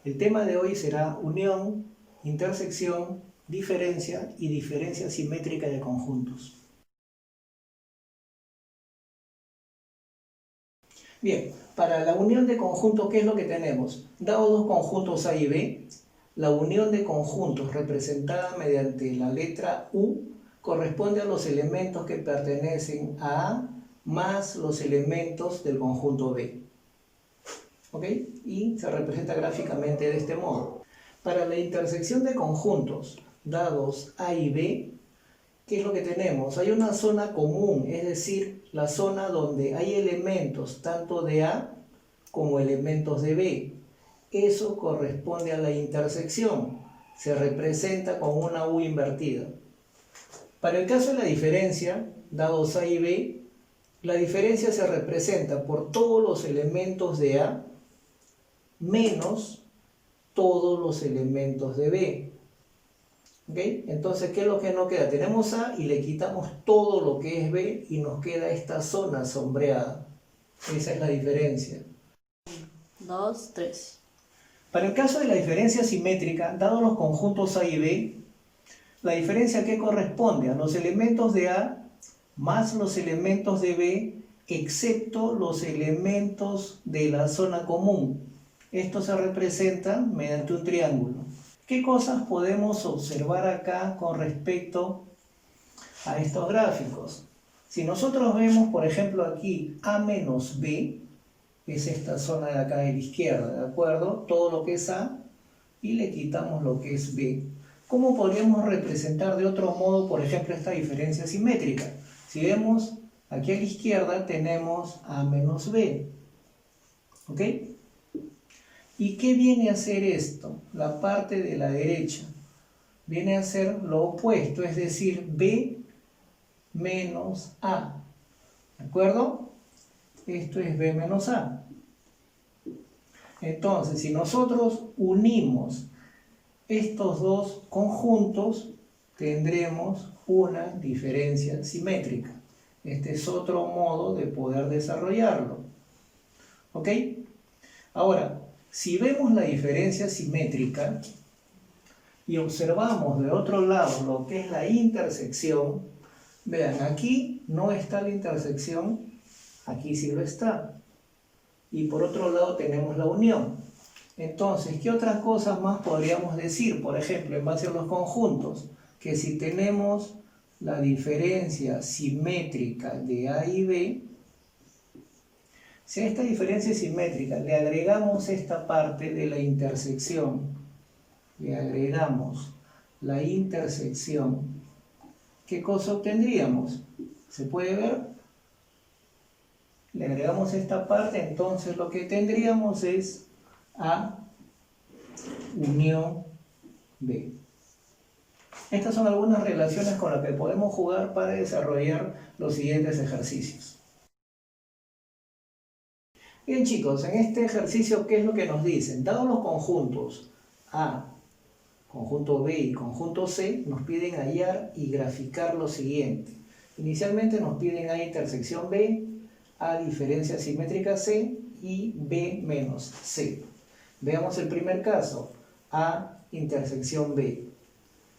El tema de hoy será unión, intersección, diferencia y diferencia simétrica de conjuntos. Bien, para la unión de conjuntos, ¿qué es lo que tenemos? Dado dos conjuntos A y B, la unión de conjuntos representada mediante la letra U corresponde a los elementos que pertenecen a A más los elementos del conjunto B. ¿Ok? Y se representa gráficamente de este modo. Para la intersección de conjuntos dados A y B, ¿qué es lo que tenemos? Hay una zona común, es decir, la zona donde hay elementos tanto de A como elementos de B. Eso corresponde a la intersección. Se representa con una U invertida. Para el caso de la diferencia, dados A y B, la diferencia se representa por todos los elementos de A menos todos los elementos de B. ¿Okay? Entonces, ¿qué es lo que nos queda? Tenemos A y le quitamos todo lo que es B y nos queda esta zona sombreada. Esa es la diferencia. 2, 3. Para el caso de la diferencia simétrica, dados los conjuntos A y B, la diferencia que corresponde a los elementos de A más los elementos de B, excepto los elementos de la zona común. Esto se representa mediante un triángulo. ¿Qué cosas podemos observar acá con respecto a estos gráficos? Si nosotros vemos, por ejemplo, aquí A menos B, es esta zona de acá de la izquierda, ¿de acuerdo? Todo lo que es A y le quitamos lo que es B. ¿Cómo podríamos representar de otro modo, por ejemplo, esta diferencia simétrica? Si vemos, aquí a la izquierda tenemos A menos B. ¿Ok? ¿Y qué viene a hacer esto? La parte de la derecha. Viene a ser lo opuesto, es decir, B menos A. ¿De acuerdo? Esto es B menos A. Entonces, si nosotros unimos estos dos conjuntos, tendremos una diferencia simétrica. Este es otro modo de poder desarrollarlo. ¿Ok? Ahora, si vemos la diferencia simétrica y observamos de otro lado lo que es la intersección, vean, aquí no está la intersección, aquí sí lo está. Y por otro lado tenemos la unión. Entonces, ¿qué otras cosas más podríamos decir? Por ejemplo, en base a los conjuntos, que si tenemos la diferencia simétrica de A y B, si a esta diferencia simétrica le agregamos esta parte de la intersección, le agregamos la intersección, ¿qué cosa obtendríamos? ¿Se puede ver? Le agregamos esta parte, entonces lo que tendríamos es A unión B. Estas son algunas relaciones con las que podemos jugar para desarrollar los siguientes ejercicios. Bien chicos, en este ejercicio, ¿qué es lo que nos dicen? Dados los conjuntos A, conjunto B y conjunto C, nos piden hallar y graficar lo siguiente. Inicialmente nos piden A intersección B, A diferencia simétrica C y B menos C. Veamos el primer caso, A intersección B.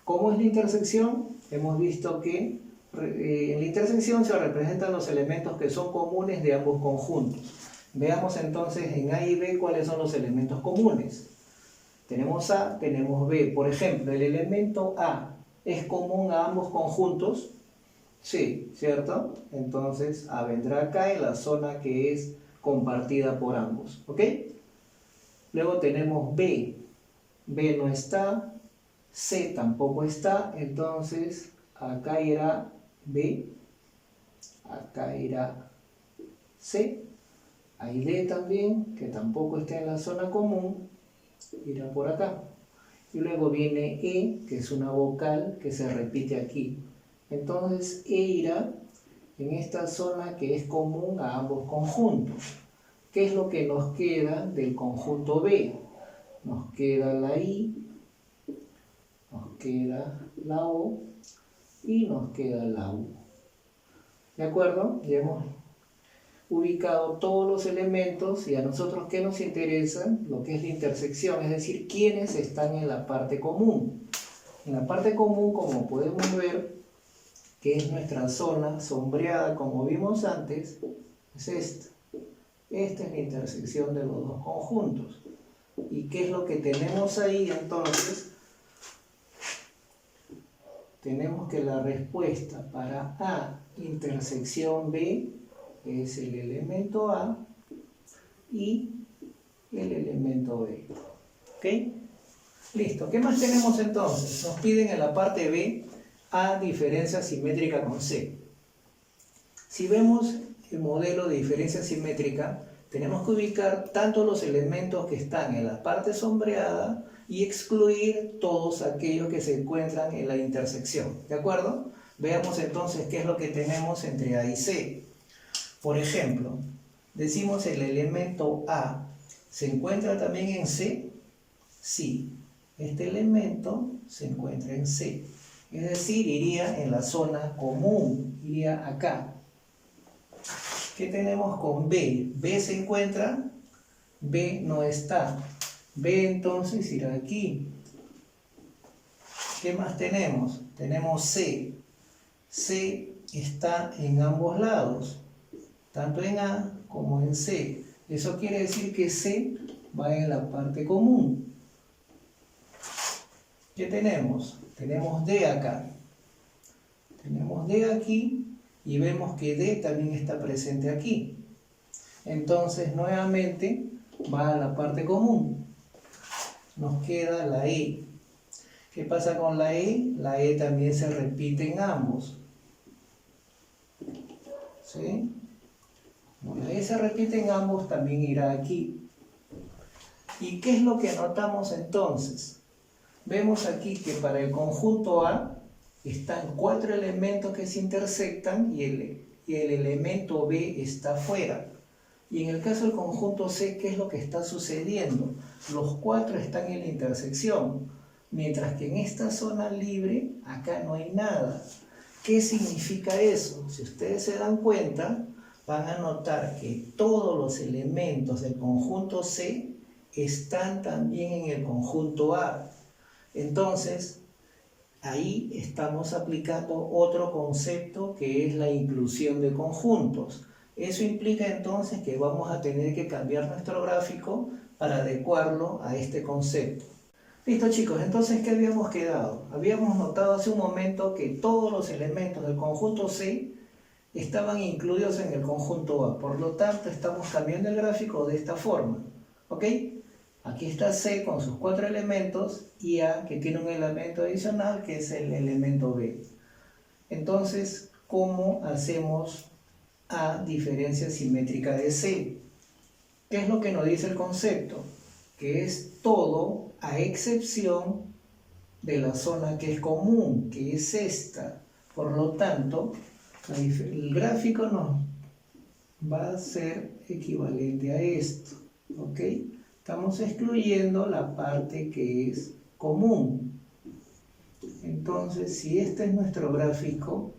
¿Cómo es la intersección? Hemos visto que en la intersección se representan los elementos que son comunes de ambos conjuntos. Veamos entonces en A y B cuáles son los elementos comunes. Tenemos A, tenemos B. Por ejemplo, el elemento A es común a ambos conjuntos. Sí, ¿cierto? Entonces A vendrá acá en la zona que es compartida por ambos. ¿Ok? Luego tenemos B. B no está. C tampoco está. Entonces acá irá B. Acá irá C. Hay D también, que tampoco está en la zona común. Irá por acá. Y luego viene E, que es una vocal que se repite aquí. Entonces E irá en esta zona que es común a ambos conjuntos. ¿Qué es lo que nos queda del conjunto B? Nos queda la I, nos queda la O y nos queda la U. ¿De acuerdo? ubicado todos los elementos y a nosotros ¿qué nos interesa? Lo que es la intersección, es decir, quiénes están en la parte común. En la parte común, como podemos ver, que es nuestra zona sombreada, como vimos antes, es esta. Esta es la intersección de los dos conjuntos. ¿Y qué es lo que tenemos ahí entonces? Tenemos que la respuesta para A intersección B es el elemento A y el elemento B. ¿Ok? Listo. ¿Qué más tenemos entonces? Nos piden en la parte B A diferencia simétrica con C. Si vemos el modelo de diferencia simétrica, tenemos que ubicar tanto los elementos que están en la parte sombreada y excluir todos aquellos que se encuentran en la intersección. ¿De acuerdo? Veamos entonces qué es lo que tenemos entre A y C. Por ejemplo, decimos el elemento A, ¿se encuentra también en C? Sí, este elemento se encuentra en C. Es decir, iría en la zona común, iría acá. ¿Qué tenemos con B? ¿B se encuentra? B no está. B entonces irá aquí. ¿Qué más tenemos? Tenemos C. C está en ambos lados, tanto en A como en C. Eso quiere decir que C va en la parte común. ¿Qué tenemos? Tenemos D acá. Tenemos D aquí y vemos que D también está presente aquí. Entonces, nuevamente, va a la parte común. Nos queda la E. ¿Qué pasa con la E? La E también se repite en ambos. ¿Sí? Como la E se repite en ambos, también irá aquí. ¿Y qué es lo que notamos entonces? Vemos aquí que para el conjunto A están 4 elementos que se intersectan y el elemento B está fuera. Y en el caso del conjunto C, ¿qué es lo que está sucediendo? Los 4 están en la intersección, mientras que en esta zona libre, acá no hay nada. ¿Qué significa eso? Si ustedes se dan cuenta, van a notar que todos los elementos del conjunto C están también en el conjunto A. Entonces, ahí estamos aplicando otro concepto que es la inclusión de conjuntos. Eso implica entonces que vamos a tener que cambiar nuestro gráfico para adecuarlo a este concepto. Listo chicos, entonces ¿qué habíamos quedado? Habíamos notado hace un momento que todos los elementos del conjunto C estaban incluidos en el conjunto A. Por lo tanto, estamos cambiando el gráfico de esta forma. ¿Ok? Aquí está C con sus 4 elementos y A que tiene un elemento adicional que es el elemento B. Entonces, ¿cómo hacemos A diferencia simétrica de C? ¿Qué es lo que nos dice el concepto? Que es todo a excepción de la zona que es común, que es esta. Por lo tanto, el gráfico nos va a ser equivalente a esto. ¿Ok? Estamos excluyendo la parte que es común. Entonces, si este es nuestro gráfico,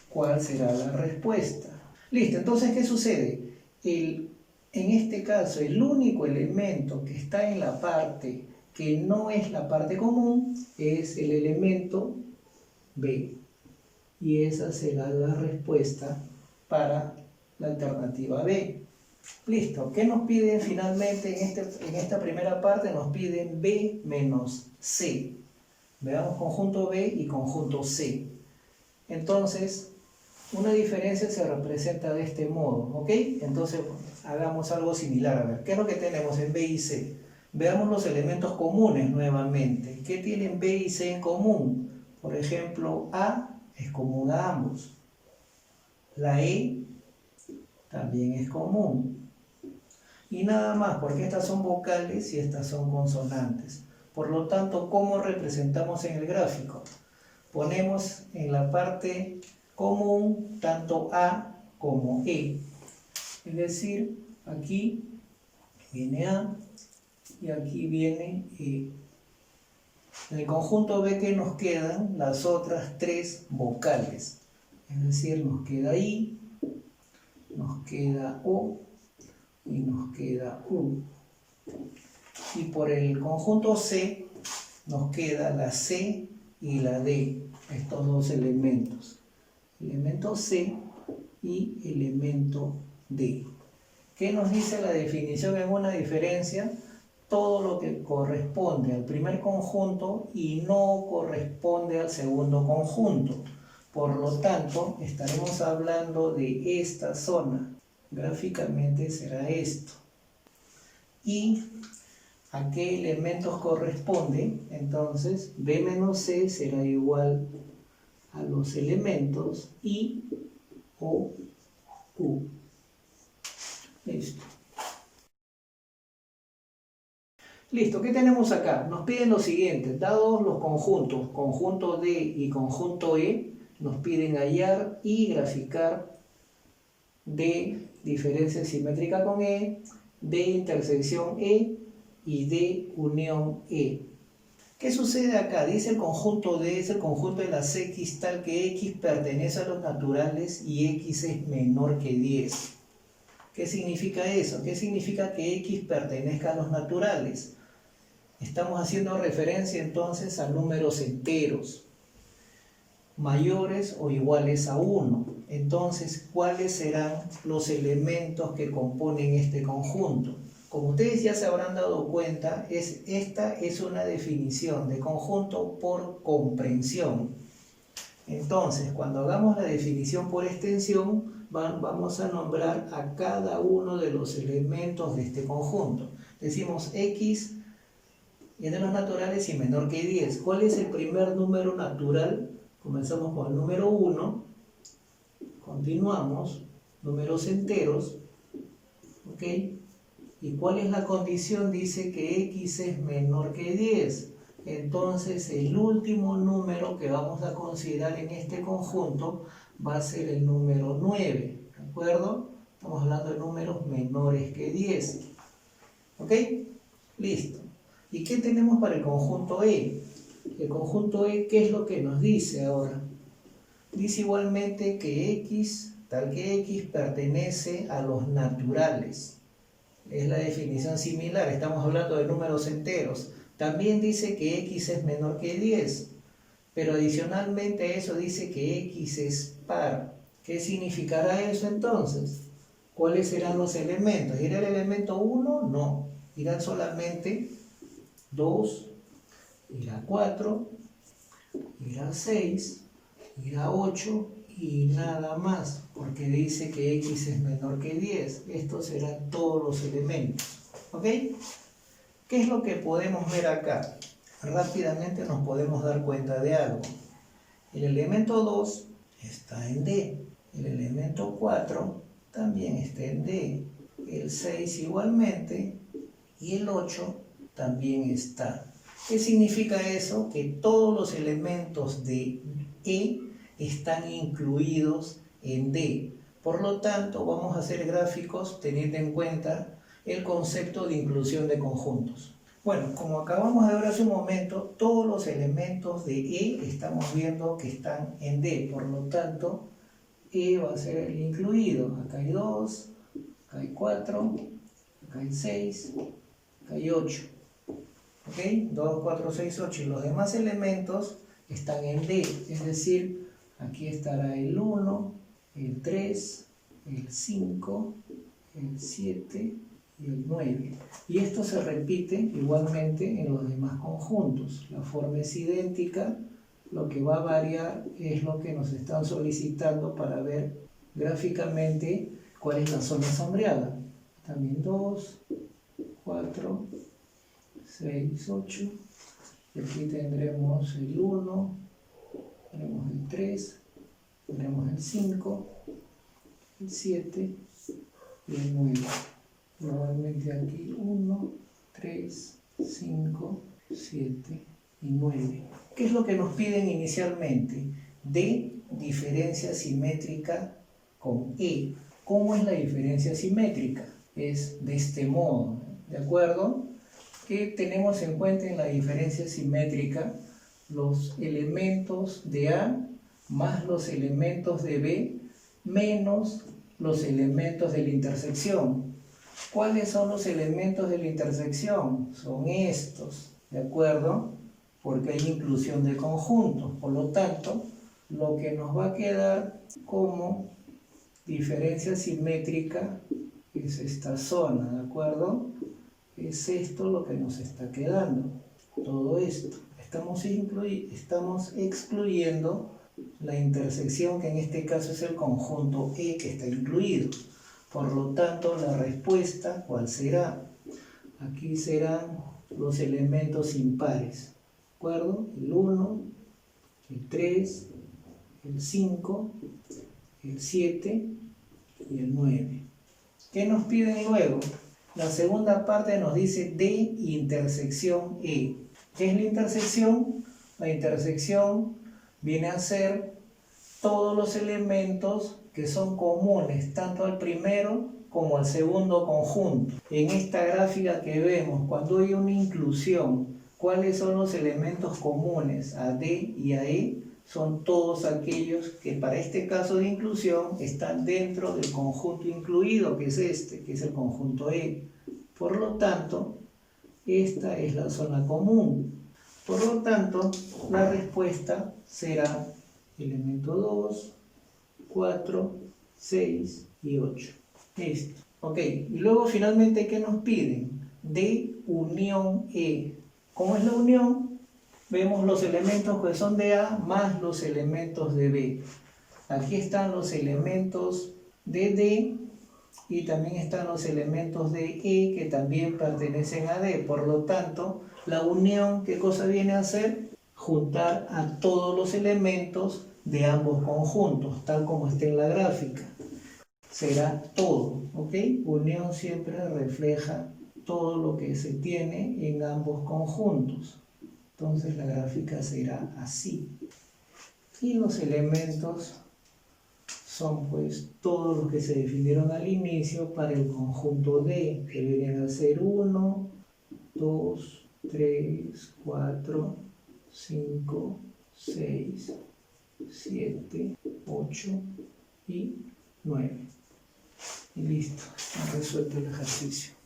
¿cuál será la respuesta? Listo, entonces, ¿qué sucede? En este caso, el único elemento que está en la parte que no es la parte común es el elemento B. Y esa será la respuesta para la alternativa B. Listo, ¿qué nos piden finalmente en esta primera parte? Nos piden B menos C. Veamos conjunto B y conjunto C. Entonces, una diferencia se representa de este modo, ¿ok? Entonces, hagamos algo similar. A ver, ¿qué es lo que tenemos en B y C? Veamos los elementos comunes nuevamente. ¿Qué tienen B y C en común? Por ejemplo, A es común a ambos. La E también es común. Y nada más, porque estas son vocales y estas son consonantes. Por lo tanto, ¿cómo representamos en el gráfico? Ponemos en la parte común tanto A como E. Es decir, aquí viene A y aquí viene E. En el conjunto B que nos quedan las otras 3 vocales. Es decir, nos queda I, nos queda O y nos queda U. Y por el conjunto C nos queda la C y la D, estos dos elementos. Elemento C y elemento D. ¿Qué nos dice la definición en una diferencia? Todo lo que corresponde al primer conjunto y no corresponde al segundo conjunto. Por lo tanto, estaremos hablando de esta zona. Gráficamente será esto. ¿Y a qué elementos corresponde? Entonces, B menos C será igual a los elementos I, O, U. Listo. Listo, ¿qué tenemos acá? Nos piden lo siguiente, dados los conjuntos, conjunto D y conjunto E, nos piden hallar y graficar D diferencia simétrica con E, D intersección E y D unión E. ¿Qué sucede acá? Dice el conjunto D es el conjunto de las X tal que X pertenece a los naturales y X es menor que 10. ¿Qué significa eso? ¿Qué significa que X pertenezca a los naturales? Estamos haciendo referencia entonces a números enteros, mayores o iguales a 1. Entonces, ¿cuáles serán los elementos que componen este conjunto? Como ustedes ya se habrán dado cuenta, esta es una definición de conjunto por comprensión. Entonces, cuando hagamos la definición por extensión, vamos a nombrar a cada uno de los elementos de este conjunto. Decimos X es de los naturales y menor que 10. ¿Cuál es el primer número natural? Comenzamos con el número 1, continuamos, números enteros, ¿ok? ¿Y cuál es la condición? Dice que X es menor que 10. Entonces el último número que vamos a considerar en este conjunto va a ser el número 9, ¿de acuerdo? Estamos hablando de números menores que 10, ¿ok? Listo. ¿Y qué tenemos para el conjunto E? El conjunto E, ¿qué es lo que nos dice ahora? Dice igualmente que X, tal que X, pertenece a los naturales. Es la definición similar, estamos hablando de números enteros. También dice que X es menor que 10, pero adicionalmente a eso dice que X es par. ¿Qué significará eso entonces? ¿Cuáles serán los elementos? ¿Irá el elemento 1? No, irán solamente 2, irá 4, irá 6, irá 8 y nada más, porque dice que X es menor que 10. Estos serán todos los elementos, ¿ok? ¿Qué es lo que podemos ver acá? Rápidamente nos podemos dar cuenta de algo. El elemento 2 está en D, el elemento 4 también está en D, el 6 igualmente y el 8 también está. ¿Qué significa eso? Que todos los elementos de E están incluidos en D. Por lo tanto, vamos a hacer gráficos teniendo en cuenta el concepto de inclusión de conjuntos. Bueno, como acabamos de ver hace un momento, todos los elementos de E estamos viendo que están en D. Por lo tanto, E va a ser el incluido. Acá hay 2, acá hay 4, acá hay 6, acá hay 8. ¿Ok? 2, 4, 6, 8. Y los demás elementos están en D. Es decir, aquí estará el 1, el 3, el 5, el 7 y el 9. Y esto se repite igualmente en los demás conjuntos. La forma es idéntica. Lo que va a variar es lo que nos están solicitando para ver gráficamente cuál es la zona sombreada. También 2, 4, 6, 8. Y aquí tendremos el 1, tendremos el 3, tendremos el 5, el 7 y el 9. Nuevamente aquí 1, 3, 5, 7 y 9. ¿Qué es lo que nos piden inicialmente? D, diferencia simétrica con E. ¿Cómo es la diferencia simétrica? Es de este modo, ¿de acuerdo? ¿Qué tenemos en cuenta en la diferencia simétrica? Los elementos de A más los elementos de B menos los elementos de la intersección. ¿Cuáles son los elementos de la intersección? Son estos, ¿de acuerdo? Porque hay inclusión de conjuntos. Por lo tanto, lo que nos va a quedar como diferencia simétrica es esta zona, ¿de acuerdo? Es esto lo que nos está quedando, todo esto. Estamos excluyendo la intersección, que en este caso es el conjunto E que está incluido. Por lo tanto, la respuesta, ¿cuál será? Aquí serán los elementos impares, ¿de acuerdo? El 1, el 3, el 5, el 7 y el 9. ¿Qué nos piden luego? La segunda parte nos dice de intersección E. ¿Qué es la intersección? La intersección viene a ser todos los elementos que son comunes tanto al primero como al segundo conjunto. En esta gráfica que vemos, cuando hay una inclusión, ¿cuáles son los elementos comunes a D y a E? Son todos aquellos que para este caso de inclusión están dentro del conjunto incluido, que es este, que es el conjunto E. Por lo tanto, esta es la zona común. Por lo tanto, la respuesta será elemento 2, 4, 6 y 8. Listo. Ok, y luego finalmente, ¿qué nos piden? De unión E. ¿Cómo es la unión? Vemos los elementos que son de A más los elementos de B. Aquí están los elementos de D y también están los elementos de E que también pertenecen a D. Por lo tanto, la unión, ¿qué cosa viene a hacer? Juntar a todos los elementos de ambos conjuntos, tal como está en la gráfica. Será todo, ¿ok? Unión siempre refleja todo lo que se tiene en ambos conjuntos. Entonces la gráfica será así. Y los elementos son pues todos los que se definieron al inicio para el conjunto D, que vienen a ser 1, 2, 3, 4, 5, 6, 7, 8 y 9. Y listo, he resuelto el ejercicio.